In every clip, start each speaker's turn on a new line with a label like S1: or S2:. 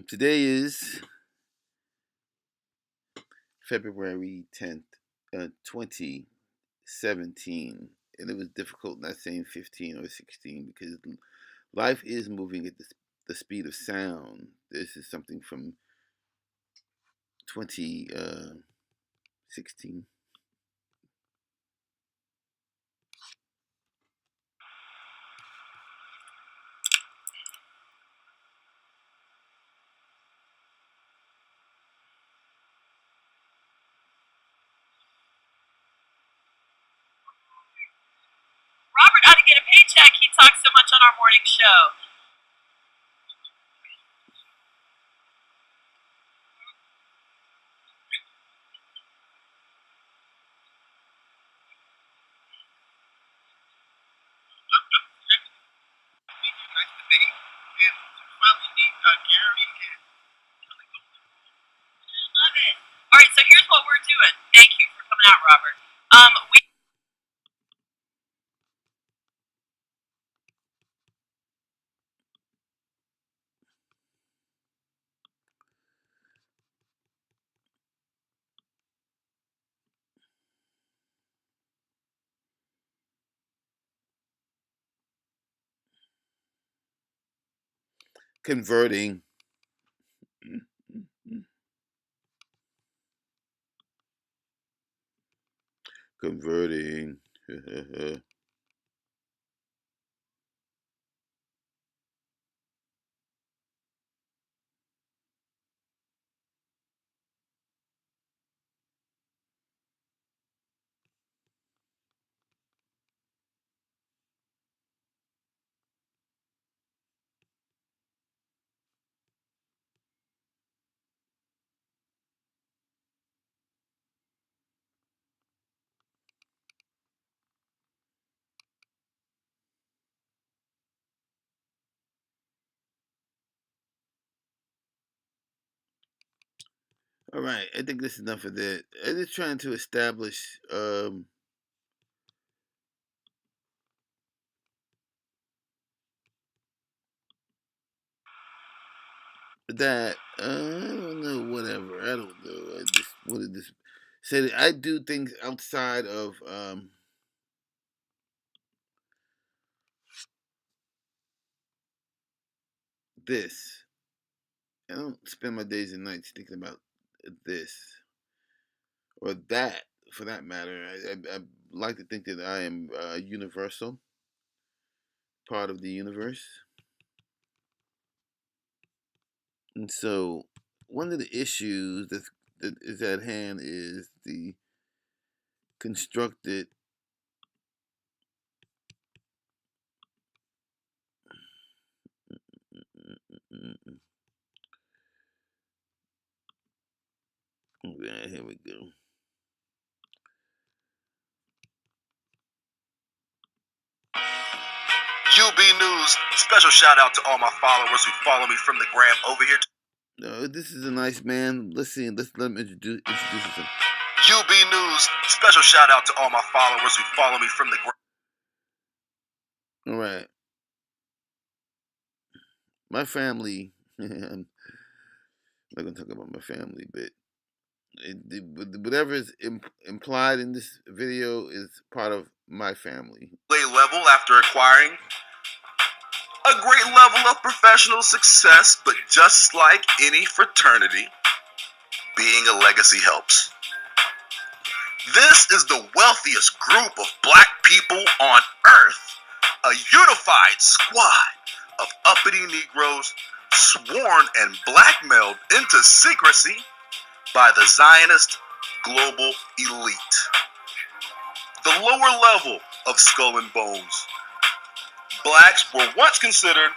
S1: Today is February 10th, 2017. And it was difficult not saying 15 or 16 because life is moving at the speed of sound. This is something from 2016.
S2: Robert ought to get a paycheck. He talks so much on our morning show. Love it. All right, so here's what we're doing. Thank you for coming out, Robert. We
S1: Converting. Converting. All right, I think this is enough of that. I'm just trying to establish that I don't know, whatever. I don't know. I just wanted to say that I do things outside of this. I don't spend my days and nights thinking about this or that, for that matter. I like to think that I am universal, part of the universe, and so one of the issues that is at hand is the constructed. Yeah, here we go.
S3: UB News, special shout out to all my followers who follow me from the gram over here.
S1: No, this is a nice man. Let's see. Let's let him introduce himself.
S3: UB News, special shout out to all my followers who follow me from the gram.
S1: All right. My family. I'm not gonna talk about my family, but whatever is implied in this video is part of my family.
S3: Level after acquiring a great level of professional success, but just like any fraternity, being a legacy helps. This is the wealthiest group of black people on earth, a unified squad of uppity Negroes sworn and blackmailed into secrecy by the Zionist global elite. The lower level of Skull and Bones. Blacks were once considered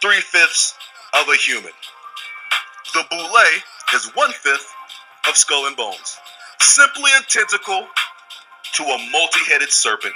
S3: 3/5 of a human. The Boule is 1/5 of Skull and Bones. Simply a tentacle to a multi-headed serpent.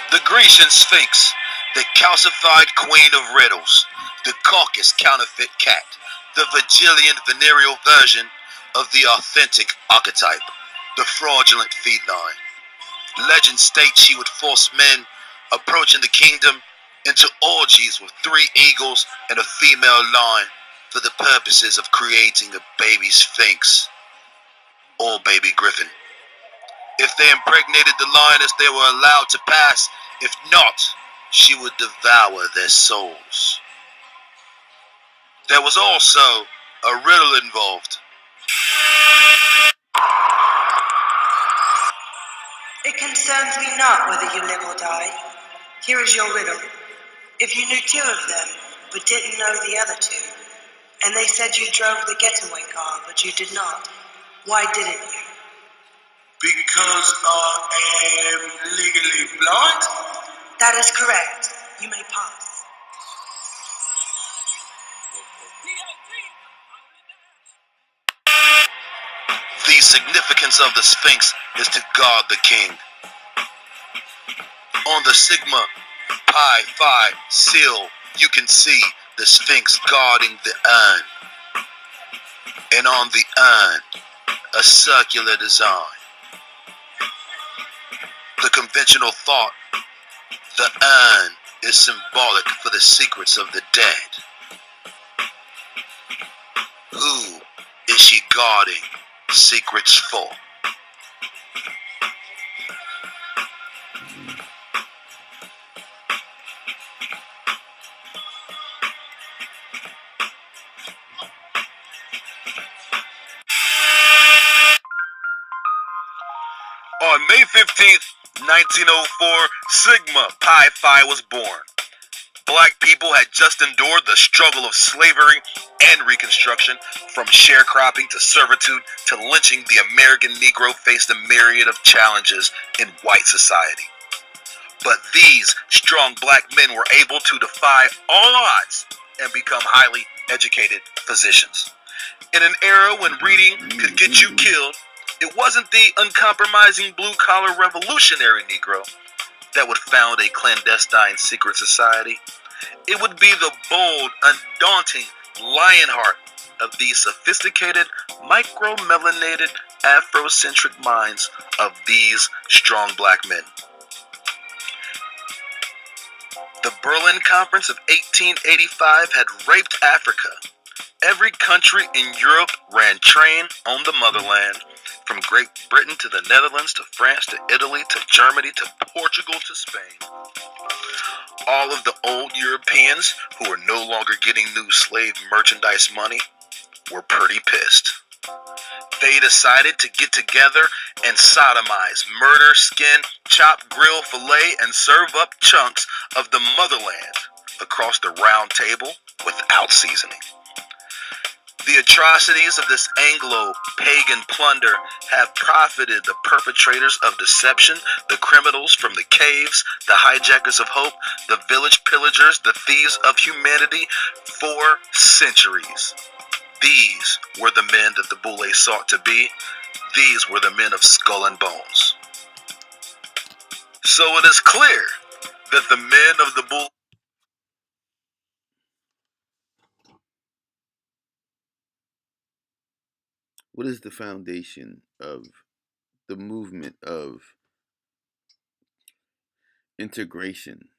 S3: The Grecian Sphinx, the calcified queen of riddles, The caucus counterfeit cat, the Virgilian venereal version of the authentic archetype, the fraudulent feline. Legend states she would force men approaching the kingdom into orgies with 3 eagles and a female lion for the purposes of creating a baby sphinx or baby griffin. If they impregnated the lioness, they were allowed to pass. If not, she would devour their souls. There was also a riddle involved.
S4: It concerns me not whether you live or die. Here is your riddle. If you knew 2 of them, but didn't know the other 2, and they said you drove the getaway car, but you did not, why didn't you?
S3: Because I am legally blind?
S4: That is correct. You may pass.
S3: The significance of the Sphinx is to guard the king. On the Sigma Pi Phi seal, you can see the Sphinx guarding the urn. And on the urn, a circular design. The conventional thought, the urn is symbolic for the secrets of the dead. Who is she guarding secrets for? On May 15th, 1904, Sigma Pi Phi was born. Black people had just endured the struggle of slavery and Reconstruction. From sharecropping to servitude to lynching, the American Negro faced a myriad of challenges in white society. But these strong black men were able to defy all odds and become highly educated physicians. In an era when reading could get you killed, it wasn't the uncompromising blue-collar revolutionary Negro that would found a clandestine secret society. It would be the bold, undaunting Lionheart of the sophisticated, micro-melanated, Afrocentric minds of these strong black men. The Berlin Conference of 1885 had raped Africa. Every country in Europe ran train on the motherland, from Great Britain to the Netherlands to France to Italy to Germany to Portugal to Spain. All of the old Europeans who were no longer getting new slave merchandise money were pretty pissed. They decided to get together and sodomize, murder, skin, chop, grill, fillet, and serve up chunks of the motherland across the round table without seasoning. The atrocities of this Anglo-pagan plunder have profited the perpetrators of deception, the criminals from the caves, the hijackers of hope, the village pillagers, the thieves of humanity for centuries. These were the men that the Boule sought to be. These were the men of skull and bones. So it is clear that the men of the Boule.
S1: What is the foundation of the movement of integration?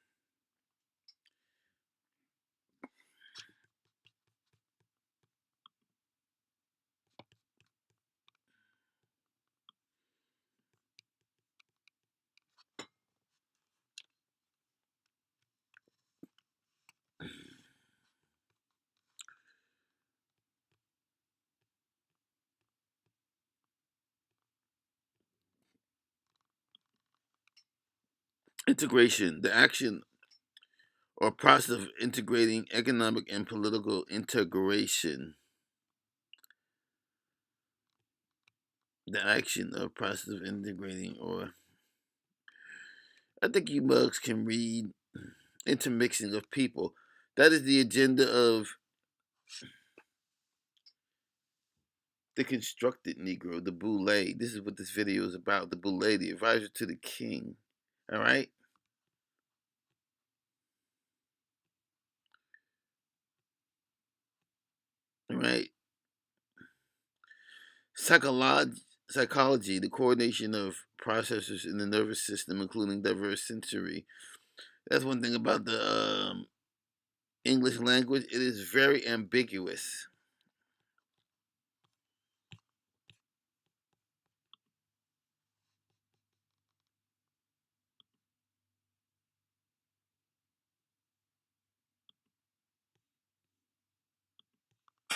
S1: Integration, the action or process of integrating economic and political integration. The action or process of integrating, or I think you mugs can read intermixing of people. That is the agenda of the constructed Negro, the Boule. This is what this video is about. The Boule, the advisor to the king. All right. right? Psychology, the coordination of processors in the nervous system, including diverse sensory. That's one thing about the English language. It is very ambiguous.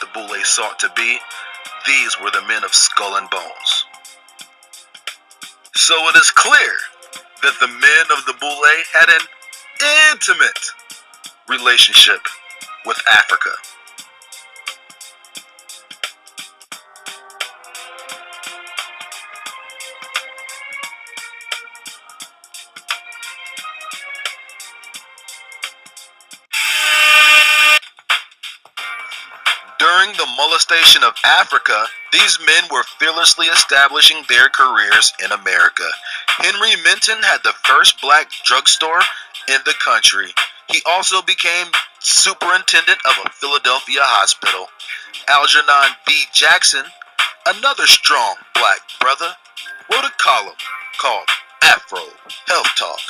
S3: The Boule sought to be, these were the men of skull and bones. So it is clear that the men of the Boule had an intimate relationship with Africa. During the molestation of Africa, these men were fearlessly establishing their careers in America. Henry Minton had the first black drugstore in the country. He also became superintendent of a Philadelphia hospital. Algernon B. Jackson, another strong black brother, wrote a column called Afro Health Talk.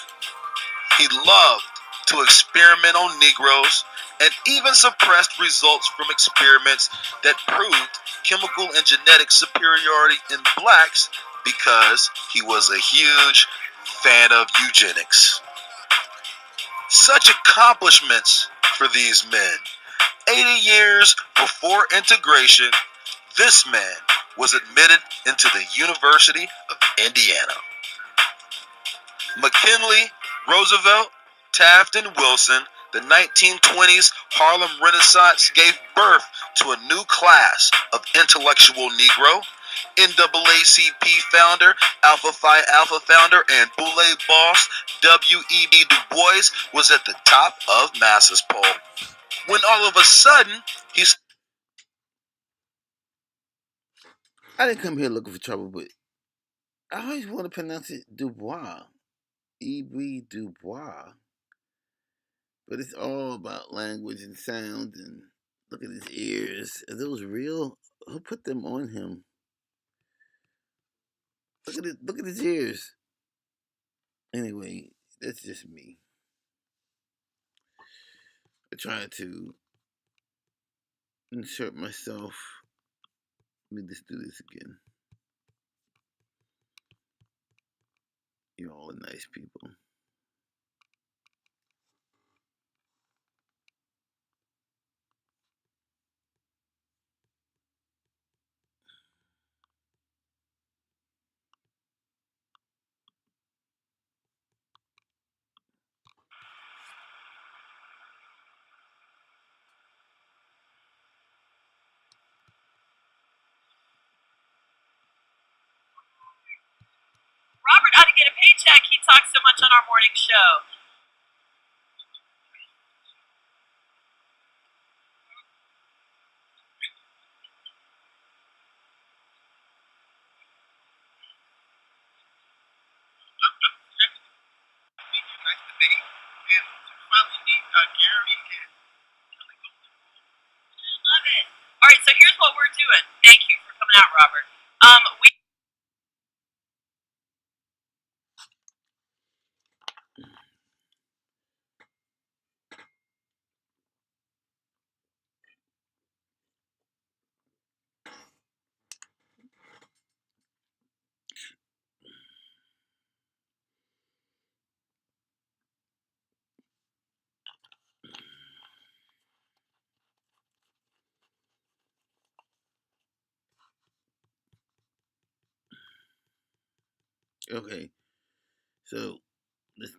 S3: He loved to experiment on Negroes and even suppressed results from experiments that proved chemical and genetic superiority in blacks because he was a huge fan of eugenics. Such accomplishments for these men. 80 years before integration, this man was admitted into the University of Indiana. McKinley, Roosevelt, Taft, and Wilson, the 1920s Harlem Renaissance gave birth to a new class of intellectual Negro. NAACP founder, Alpha Phi Alpha founder, and Boule boss W.E.B. Du Bois was at the top of Massa's poll. When all of a sudden, he's...
S1: I didn't come here looking for trouble, but I always want to pronounce it Dubois. E.B. Dubois. But it's all about language and sound, and look at his ears. Are those real? Who put them on him? Look at it. Look at his ears. Anyway, that's just me. I try to insert myself. Let me just do this again. You all are nice people.
S2: Robert ought to get a paycheck. He talks so much on our morning show. Love it. All right, so here's what we're doing. Thank you for coming out, Robert. We
S1: Okay, so let's,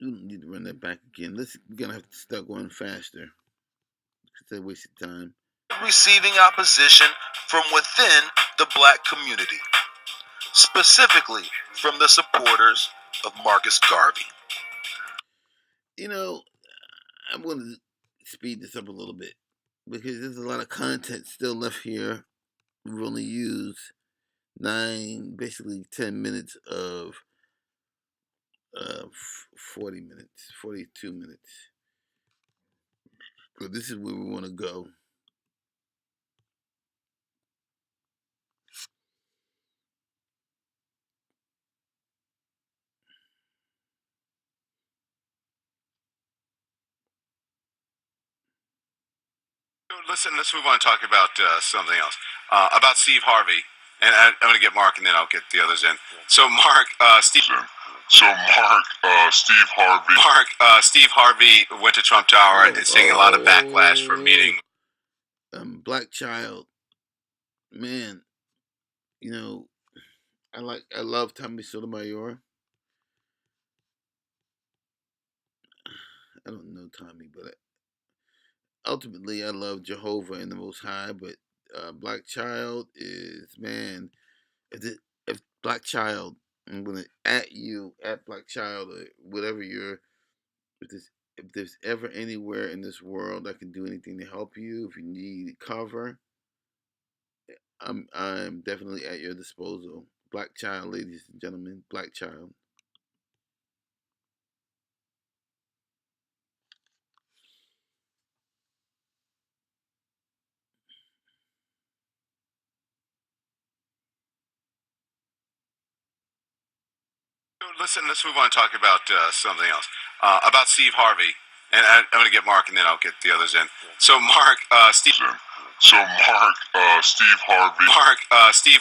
S1: we don't need to run that back again. We're gonna have to start going faster because that wasted time.
S3: receiving opposition from within the black community, specifically from the supporters of Marcus Garvey.
S1: You know, I'm going to speed this up a little bit because there's a lot of content still left here. We've only used basically 10 minutes of 40 minutes, 42 minutes. So this is where we want to go.
S3: Listen, let's move on and talk about something else. About Steve Harvey, and I'm going to get Mark, and then I'll get the others in. So, Mark, Steve Harvey went to Trump Tower and seeing a lot of backlash for meeting.
S1: Black child, man. You know, I love Tommy Sotomayor. I don't know Tommy, but ultimately I love Jehovah and the Most High. But Black child is, man. If Black child, I'm gonna at you at Black child or whatever you're. If there's ever anywhere in this world I can do anything to help you, if you need cover, I'm definitely at your disposal. Black child, ladies and gentlemen, Black child.
S3: Listen, let's move on and talk about something else. About Steve Harvey, and I'm going to get Mark, and then I'll get the others in. So, Mark, Steve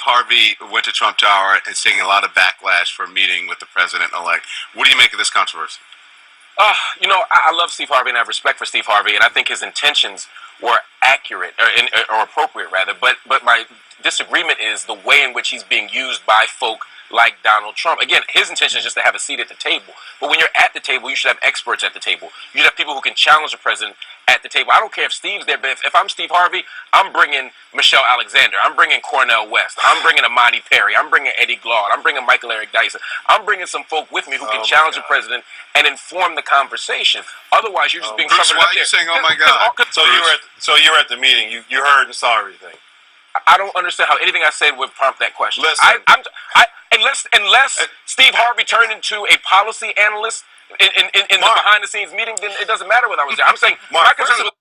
S3: Harvey went to Trump Tower and seeing a lot of backlash for meeting with the president-elect. What do you make of this controversy?
S5: I love Steve Harvey and I have respect for Steve Harvey, and I think his intentions were accurate or appropriate rather. But my disagreement is the way in which he's being used by folk like Donald Trump. Again, his intention is just to have a seat at the table. But when you're at the table, you should have experts at the table. You should have people who can challenge the president at the table. I don't care if Steve's there, but if I'm Steve Harvey, I'm bringing Michelle Alexander. I'm bringing Cornel West. I'm bringing Amani Perry. I'm bringing Eddie Glaude. I'm bringing Michael Eric Dyson. I'm bringing some folk with me who can challenge the president and inform the conversation. Otherwise, you're just being
S3: Bruce,
S5: covered
S3: why
S5: up
S3: are you
S5: there.
S3: saying, "Oh my God"?
S6: So you were at the meeting. You heard and saw everything.
S5: I don't understand how anything I said would prompt that question.
S6: Listen.
S5: Unless Steve Harvey turned into a policy analyst in the behind the scenes meeting, then it doesn't matter whether I was there. I'm saying my concern is.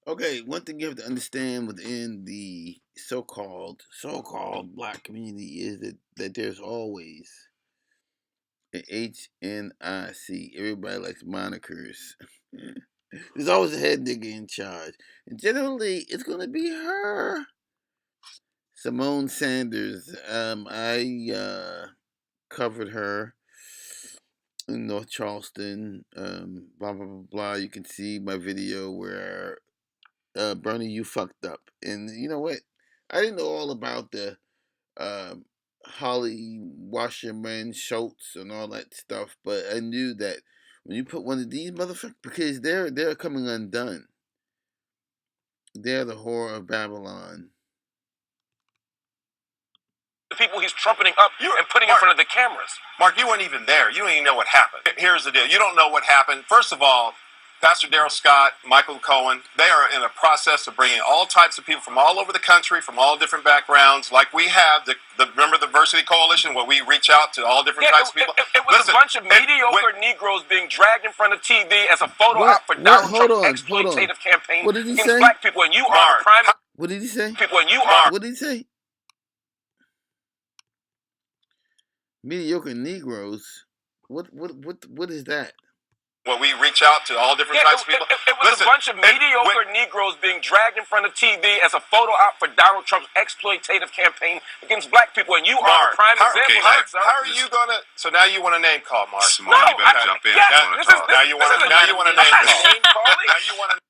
S1: Okay, one thing you have to understand within the so-called Black community is that there's always an HNIC. Everybody likes monikers. There's always a head nigga in charge, and generally it's gonna be her. Simone Sanders. I covered her in North Charleston. Blah blah blah blah. You can see my video where Bernie, you fucked up, and you know what? I didn't know all about the Holly Wasserman Schultz and all that stuff, but I knew that when you put one of these motherfuckers, because they're coming undone. They're the whore of Babylon.
S5: The people he's trumpeting up and putting in front of the cameras.
S6: Mark, you weren't even there. You don't even know what happened. Here's the deal. You don't know what happened. First of all, Pastor Darrell Scott, Michael Cohen, they are in a process of bringing all types of people from all over the country, from all different backgrounds, like we have. Remember the Diversity Coalition, where we reach out to all different types of people?
S5: It was a bunch of mediocre Negroes being dragged in front of TV as a photo op for Donald Trump's exploitative campaign against black people, and you are a prime.
S1: What did he say?
S5: People, and you are.
S1: What did he say? Mediocre Negroes. What is that?
S6: Well, we reach out to all different types of people.
S5: It was a bunch of mediocre Negroes being dragged in front of TV as a photo op for Donald Trump's exploitative campaign against black people, and you are a prime example.
S6: How are you gonna? So now you want to name call, Mark?
S3: Simone, you better jump in.
S6: Now you want to name call. Now you want to.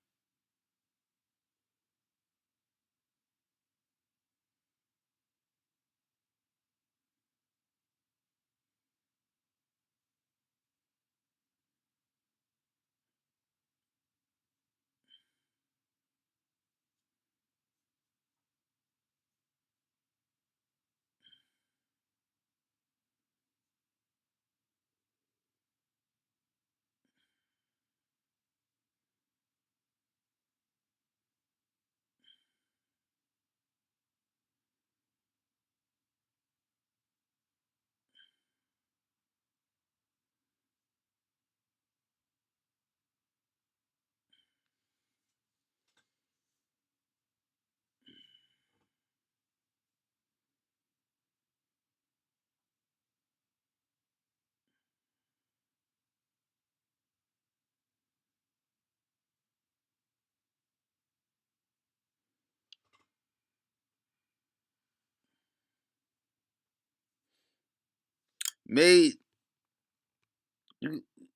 S1: Made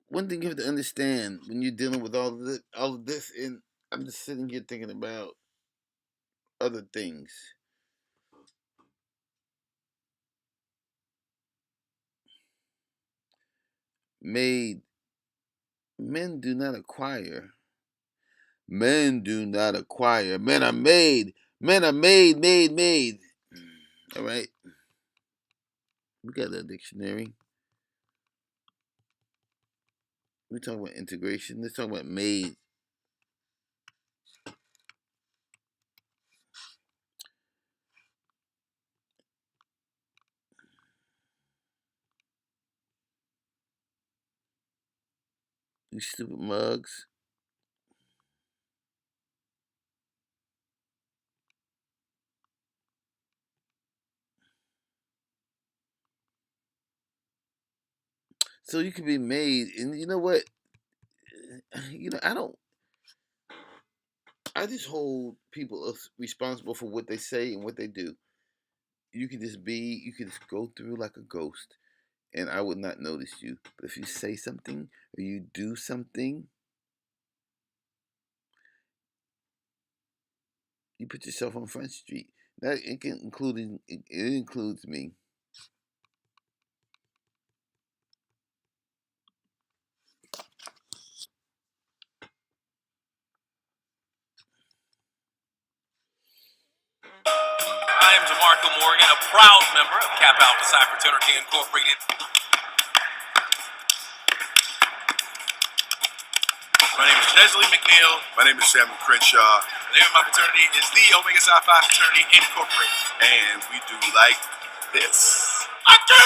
S1: one thing you have to understand when you're dealing with all of this, and I'm just sitting here thinking about other things. Made men do not acquire. Men do not acquire. Men are made. Men are made. All right. We got a dictionary. We're talking about integration. Let's talk about made. You stupid mugs. So you can be made, and you know what? I just hold people responsible for what they say and what they do. You can just go through like a ghost, and I would not notice you. But if you say something or you do something, you put yourself on Front Street. That it includes me.
S5: I am DeMarco Morgan, a proud member of Kappa Alpha Psi Fraternity Incorporated.
S7: My name is Chesley McNeil. My name is Samuel Crenshaw.
S6: The name of my fraternity is the Omega Psi Phi Fraternity Incorporated.
S7: And we do like this.
S6: I do!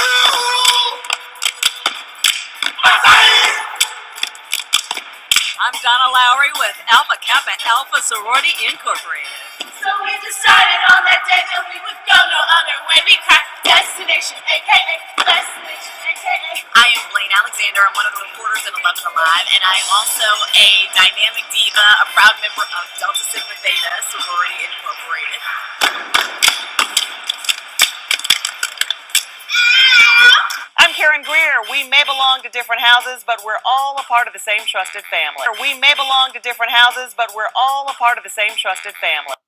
S2: I'm Donna Lowry with Alpha Kappa Alpha Sorority Incorporated.
S8: So we decided on that day that we would go no other way. We cracked Destination, aka Destination, aka.
S2: I am Blaine Alexander. I'm one of the reporters in 11 Alive, and I am also a dynamic diva, a proud member of Delta Sigma Theta Sorority Incorporated.
S9: I'm Karen Greer. We may belong to different houses, but we're all a part of the same trusted family. We may belong to different houses, but we're all a part of the same trusted family.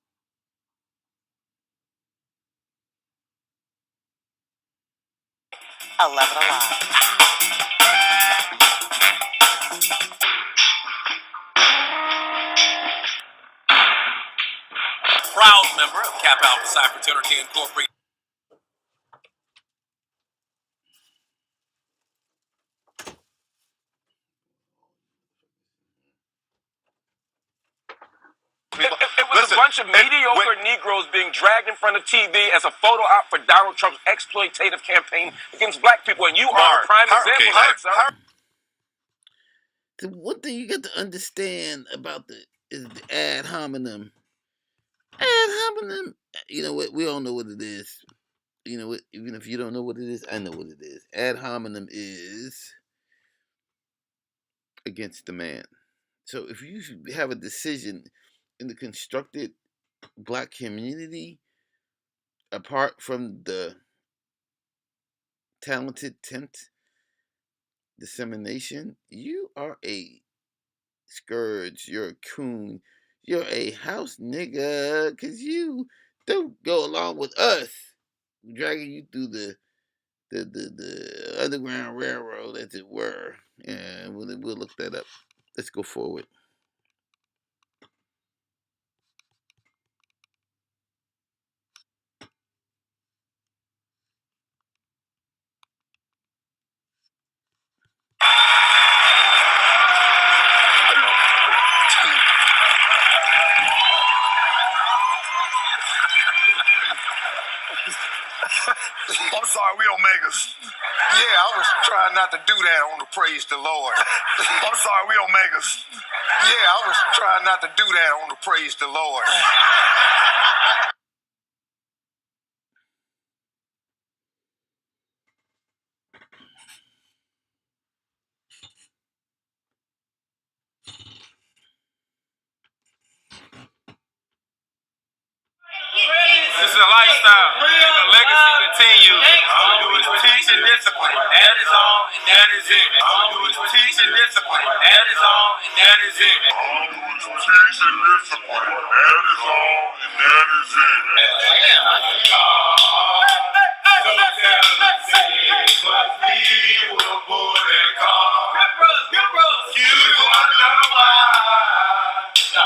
S9: 11 Alive.
S5: Proud member of Kappa Alpha Psi Fraternity Incorporated. It was a bunch of mediocre Negroes being dragged in front of TV as a photo op for Donald Trump's exploitative campaign against black people, and you are a prime example of that, sir.
S1: The one thing you got to understand about is the ad hominem. Ad hominem, you know what? We all know what it is. You know what? Even if you don't know what it is, I know what it is. Ad hominem is against the man. So if you have a decision in the constructed black community, apart from the talented tent dissemination, you are a scourge, you're a coon, you're a house nigga, because you don't go along with us, dragging you through the Underground Railroad, as it were. And we'll look that up. Let's go forward.
S7: I'm sorry, we Omegas.
S6: Yeah, I was trying not to do that on the Praise the Lord.
S7: I'm sorry, we Omegas.
S6: Yeah, I was trying not to do that on the Praise the Lord.
S5: This is a lifestyle, and the legacy continues. All we do is teach,
S6: and discipline. That is all, and that is it. All I do is teach and discipline. That is all, and that is it. All I do is teach and discipline. That is all, and that is it. Damn. So tell the city must be will Boule and call. Good bros. You wonder why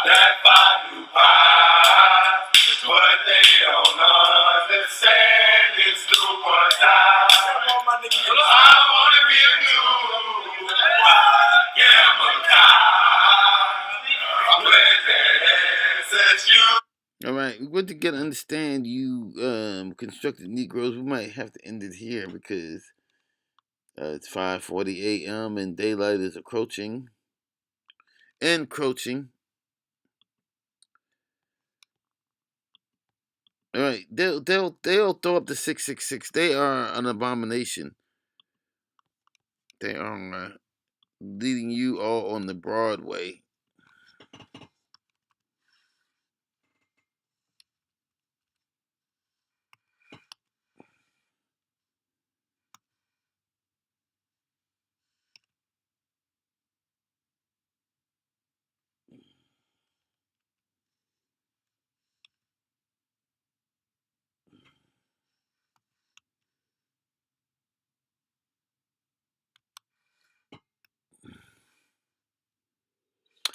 S6: that five new pies. What they don't understand is super time. I wanna be a new yeah, Mgtow. I'm glad that you.
S1: All right, we're going to get to understand you constructed Negroes. We might have to end it here because it's 5:40 a.m. and daylight is encroaching. All right, they'll throw up the 666. They are an abomination. They are leading you all on the Broadway.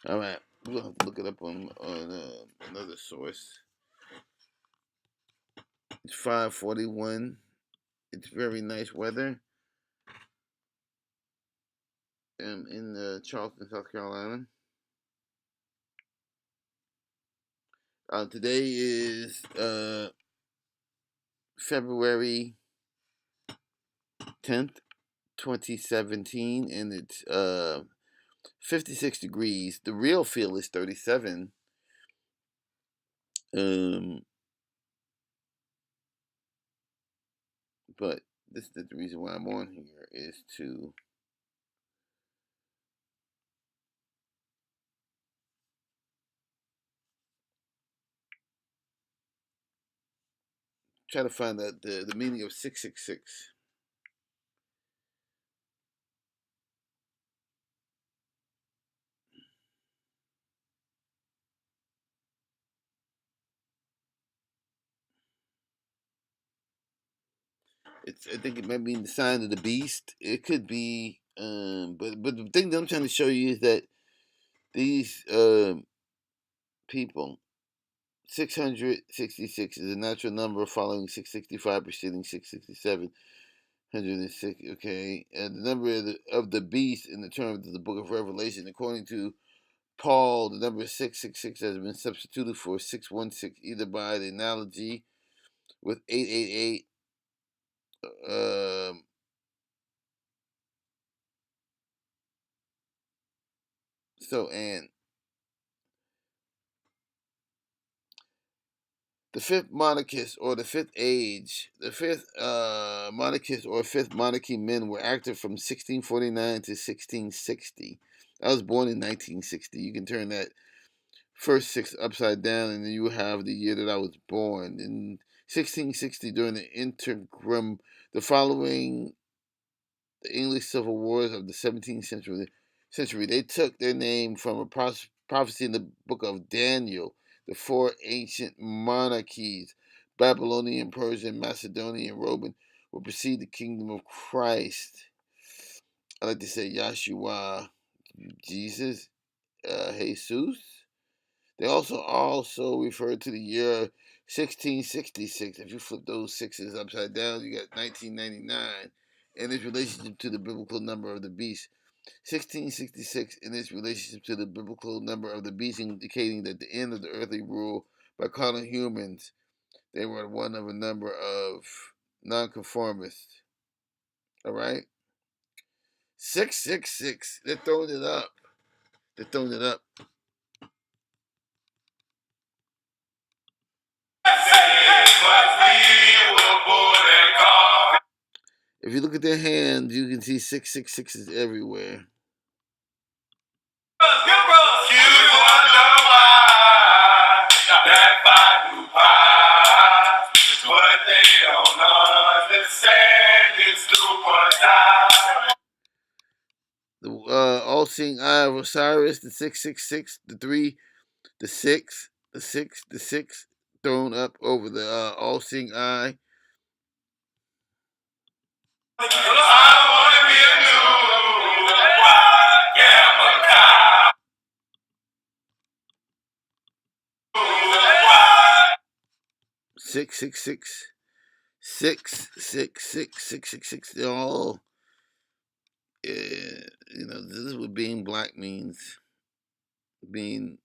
S1: All right, we'll have to look it up on another source. It's 5:41. It's very nice weather. In Charleston, South Carolina. Today is February 10th, 2017, and it's 56 degrees. The real feel is 37. But this is the reason why I'm on here is to try to find out the meaning of 666. I think it might be the sign of the beast. It could be, but the thing that I'm trying to show you is that these people, 666 is a natural number following 665 preceding 667. 106. Okay, and the number of the beast in the terms of the Book of Revelation, according to Paul, the number 666 has been substituted for 616, either by the analogy with 888. And the fifth monarchist or the fifth age, the fifth monarchist or fifth monarchy men were active from 1649 to 1660. I was born in 1960. You can turn that first six upside down, and then you have the year that I was born. In 1660, during the interregnum, the following the English civil wars of the 17th century, they took their name from a prophecy in the book of Daniel. The four ancient monarchies, Babylonian, Persian, Macedonian, and Roman, will precede the kingdom of Christ. I like to say Yahshua, Jesus, Jesus. They also refer to the year 1666. If you flip those sixes upside down, you got 1999 and its relationship to the biblical number of the beast. 1666 in its relationship to the biblical number of the beast, indicating that the end of the earthly rule by carnal humans. They were one of a number of nonconformists. All right? 666. They're throwing it up. If you look at their hands, you can see 666s everywhere. What they don't understand is all-seeing eye of Osiris, the 666, the 3, the 6, the 6, the 6 thrown up over the all-seeing eye. Six, six, six, six, six, six, six, six, six. They're all, this is what being black means. Being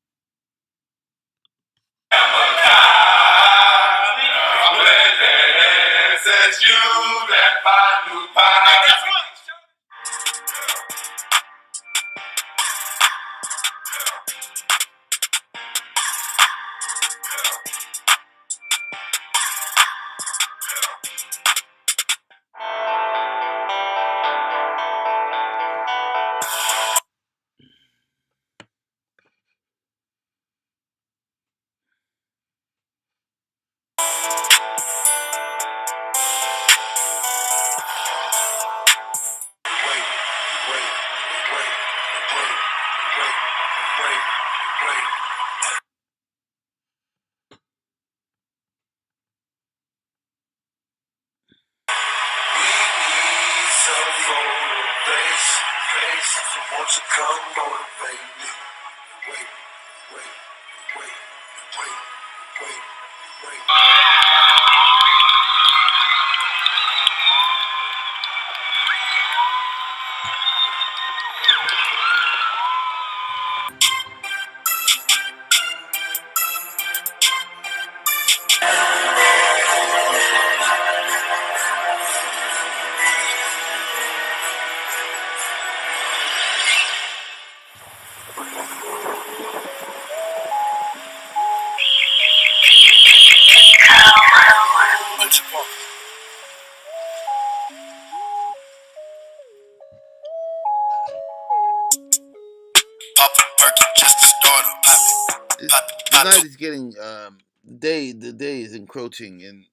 S1: the night is getting the day is encroaching and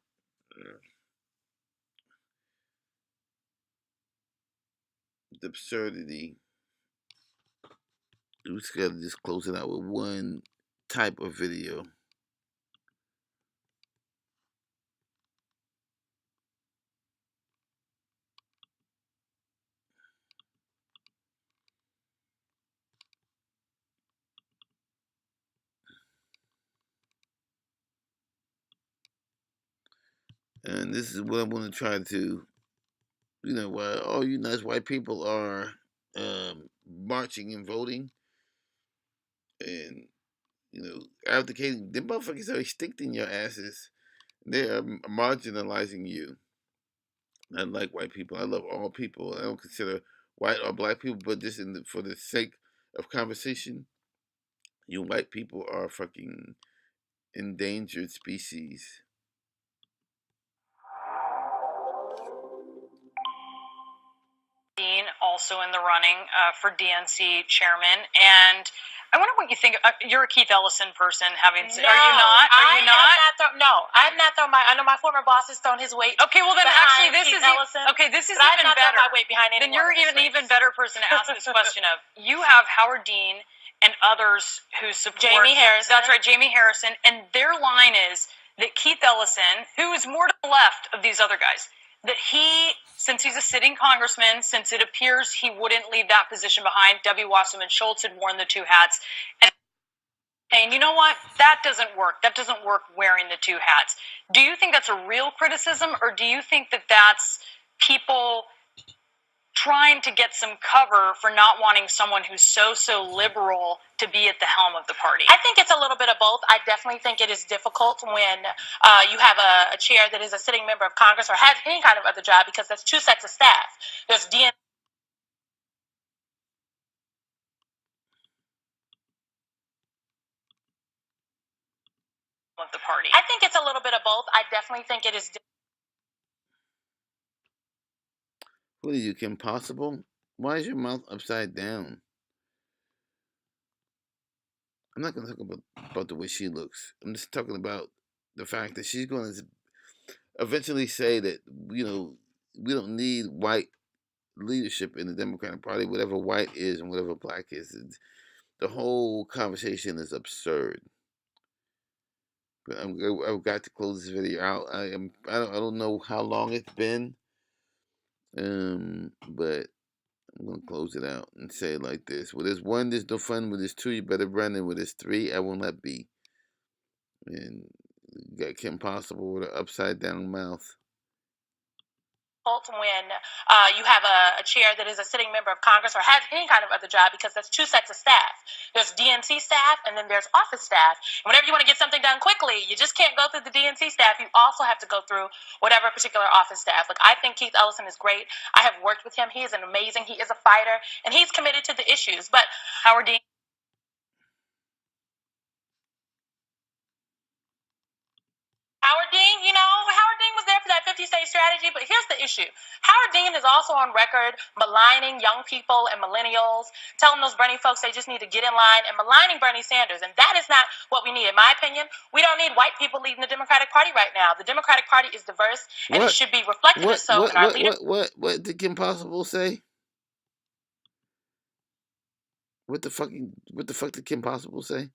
S1: the absurdity. We just gotta just close it out with one type of video. And this is what I'm gonna try to, while all you nice white people are marching and voting and abdicating, them motherfuckers are extincting your asses. They are marginalizing you. I like white people. I love all people. I don't consider white or black people, but just for the sake of conversation, you white people are fucking endangered species.
S9: Dean also in the running for DNC chairman, and I wonder what you think. You're a Keith Ellison person, having
S2: No,
S9: are you not? Are you not?
S2: I have not thrown my. I know my former boss has thrown his weight.
S9: Okay, well then actually this
S2: Keith
S9: is
S2: Ellison,
S9: this is
S2: but I have
S9: even
S2: not
S9: better.
S2: thrown my weight behind
S9: Then
S2: anyone
S9: you're
S2: in this
S9: even
S2: race.
S9: better person to ask this question of. You have Howard Dean and others who support
S2: Jamie Harrison.
S9: That's right, Jamie Harrison, and their line is that Keith Ellison, who is more to the left of these other guys, that he, since he's a sitting congressman, since it appears he wouldn't leave that position behind, Debbie Wasserman Schultz had worn the two hats, and saying, you know what, that doesn't work. That doesn't work wearing the two hats. Do you think that's a real criticism, or do you think that that's people trying to get some cover for not wanting someone who's so liberal to be at the helm of the party?
S2: I think it's a little bit of both. I definitely think it is difficult when you have a chair that is a sitting member of Congress or has any kind of other job, because there's two sets of staff. There's DNC.
S9: Of the party.
S2: I think it's a little bit of both. I definitely think it is.
S1: What are you, Kim Possible? Why is your mouth upside down? I'm not going to talk about the way she looks. I'm just talking about the fact that she's going to eventually say that, we don't need white leadership in the Democratic Party, whatever white is and whatever black is. The whole conversation is absurd. But I've got to close this video out. I don't know how long it's been, but I'm gonna close it out and say it like this: with this one, there's no fun. With this two, you better run. And with this three, I won't let be. And you got Kim Possible with an upside down mouth.
S2: When you have a chair that is a sitting member of Congress or has any kind of other job, because that's two sets of staff. There's DNC staff and then there's office staff. And whenever you want to get something done quickly, you just can't go through the DNC staff. You also have to go through whatever particular office staff. Like, I think Keith Ellison is great. I have worked with him. He is amazing. He is a fighter, and he's committed to the issues. But Howard Dean. Howard Dean was there for that 50-state strategy, but here's the issue. Howard Dean is also on record maligning young people and millennials, telling those Bernie folks they just need to get in line, and maligning Bernie Sanders, and that is not what we need, in my opinion. We don't need white people leading the Democratic Party right now. The Democratic Party is diverse, and it should be reflected as so in our leadership.
S1: What did Kim Possible say? What the fuck did Kim Possible say?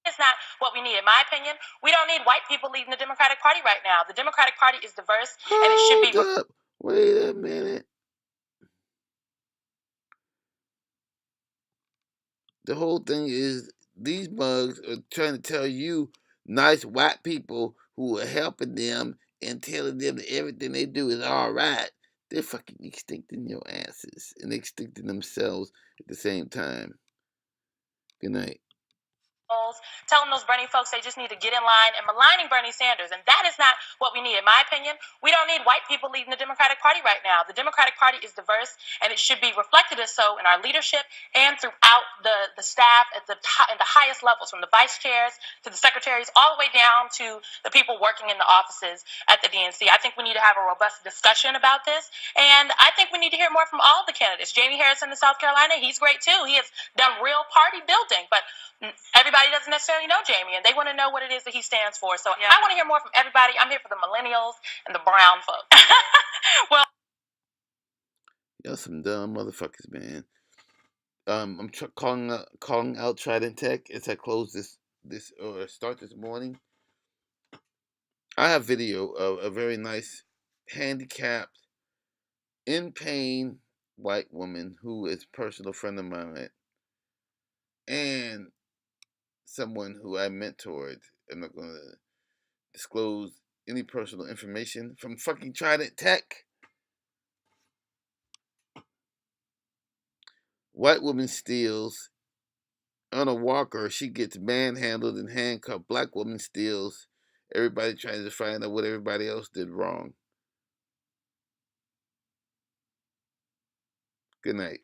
S2: It's not what we need, in my opinion. We don't need white people leading the Democratic Party right now. The Democratic Party is diverse, and it should be.
S1: Hold up. Wait a minute. The whole thing is these mugs are trying to tell you, nice white people who are helping them and telling them that everything they do is all right. They're fucking extincting your asses and extincting themselves at the same time. Good night.
S2: Telling those Bernie folks they just need to get in line, and maligning Bernie Sanders, and that is not what we need, in my opinion. We don't need white people leading the Democratic Party right now. The Democratic Party is diverse, and it should be reflected as so in our leadership and throughout the staff at the highest levels, from the vice chairs to the secretaries, all the way down to the people working in the offices at the DNC. I think we need to have a robust discussion about this, and I think we need to hear more from all the candidates. Jamie Harrison in South Carolina, he's great too. He has done real party building, but everybody doesn't necessarily know Jamie, and they want to know what it is that he stands for. So I want to hear more from everybody. I'm here for the millennials and the brown folks. Well,
S1: y'all some dumb motherfuckers, man. I'm calling out Trident Tech as I close this or start this morning. I have video of a very nice, handicapped, in pain white woman who is a personal friend of mine and someone who I mentored. I'm not going to disclose any personal information from fucking Trident Tech. White woman steals on a walker. She gets manhandled and handcuffed. Black woman steals. Everybody trying to find out what everybody else did wrong. Good night.